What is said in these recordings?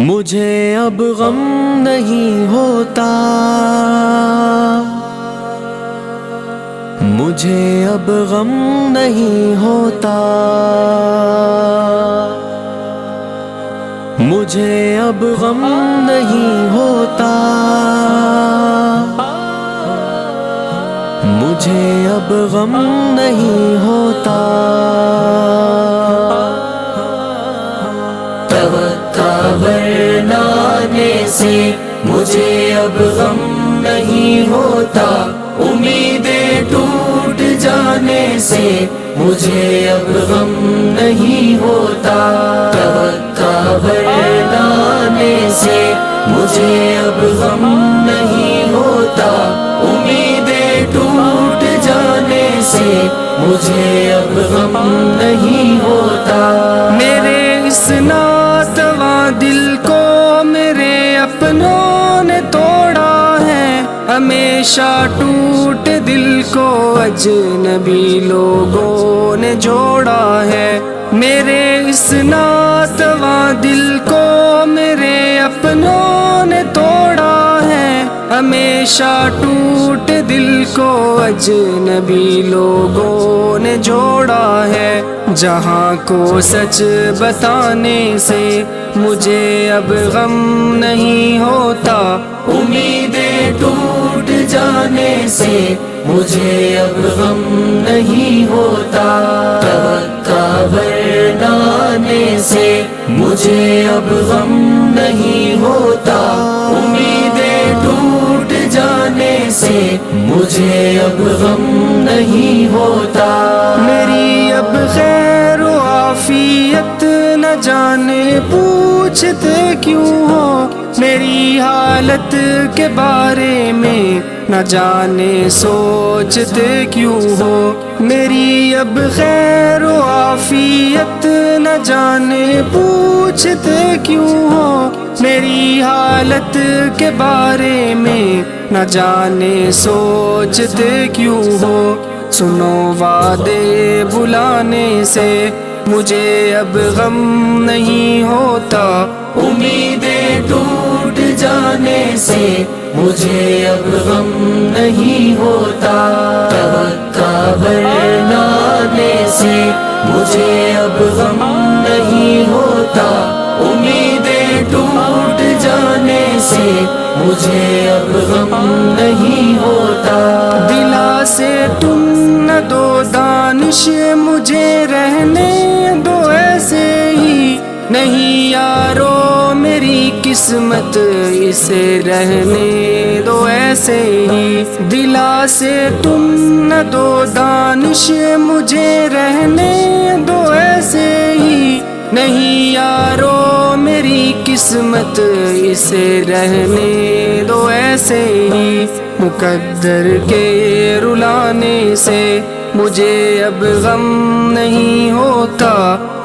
مجھے اب غم نہیں ہوتا، مجھے اب غم نہیں ہوتا، مجھے اب غم نہیں ہوتا، مجھے اب غم نہیں ہوتا۔ ورنانے سے مجھے اب غم نہیں ہوتا، امیدیں ٹوٹ جانے سے مجھے اب غم نہیں ہوتا، توقع ورنانے سے مجھے اب غم نہیں ہوتا، امیدیں ٹوٹ جانے سے مجھے اب غم نہیں ہوتا۔ میرے اس ناتواں دل کو میرے اپنوں نے توڑا ہے، ہمیشہ ٹوٹ دل کو اجنبی لوگوں نے جوڑا ہے۔ میرے اس ناتواں دل کو میرے اپنوں نے توڑا ہے، ہمیشہ ٹوٹ دل کو اجنبی لوگوں نے جوڑا ہے۔ جہاں کو سچ بتانے سے مجھے اب غم نہیں ہوتا، امیدیں ٹوٹ جانے سے مجھے اب غم نہیں ہوتا، توقع ورنانے سے مجھے اب غم نہیں ہوتا، امیدیں ٹوٹ جانے سے مجھے اب غم نہیں ہوتا۔ میری اب خیر و عافیت نہ جانے پوچھتے کیوں ہو، میری حالت کے بارے میں نہ جانے سوچتے کیوں ہو، میری اب خیر و عافیت نہ جانے پوچھتے کیوں ہو، میری حالت کے بارے میں نہ جانے سوچتے کیوں ہو۔ سنو وعدے بلانے سے مجھے اب غم نہیں ہوتا، امیدیں ٹوٹ جانے سے مجھے اب غم نہیں ہوتا، توقع ورنانے سے مجھے اب غم نہیں ہوتا، امیدیں ٹوٹ جانے سے مجھے اب غم نہیں ہوتا۔ دلا سے تم نہ دو دانش مجھے رہنے دو ایسے ہی، نہیں یارو میری قسمت اسے رہنے دو ایسے ہی، دلا سے تم نہ دو دانش مجھے رہنے دو ایسے ہی، نہیں یارو میری قسمت اسے رہنے دو ایسے ہی۔ مقدر کے رلانے سے مجھے اب غم نہیں ہوتا،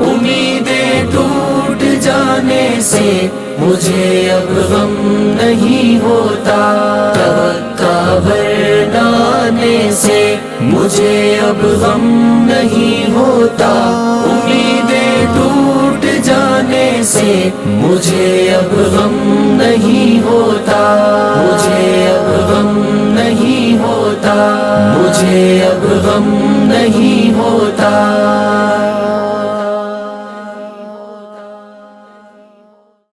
امیدیں ٹوٹ جانے سے مجھے اب غم نہیں ہوتا، توقع ورنانے سے مجھے اب غم نہیں ہوتا، امیدیں ٹوٹ جانے سے مجھے اب غم نہیں ہوتا، مجھے اب غم نہیں ہوتا، مجھے اب غم نہیں ہوتا۔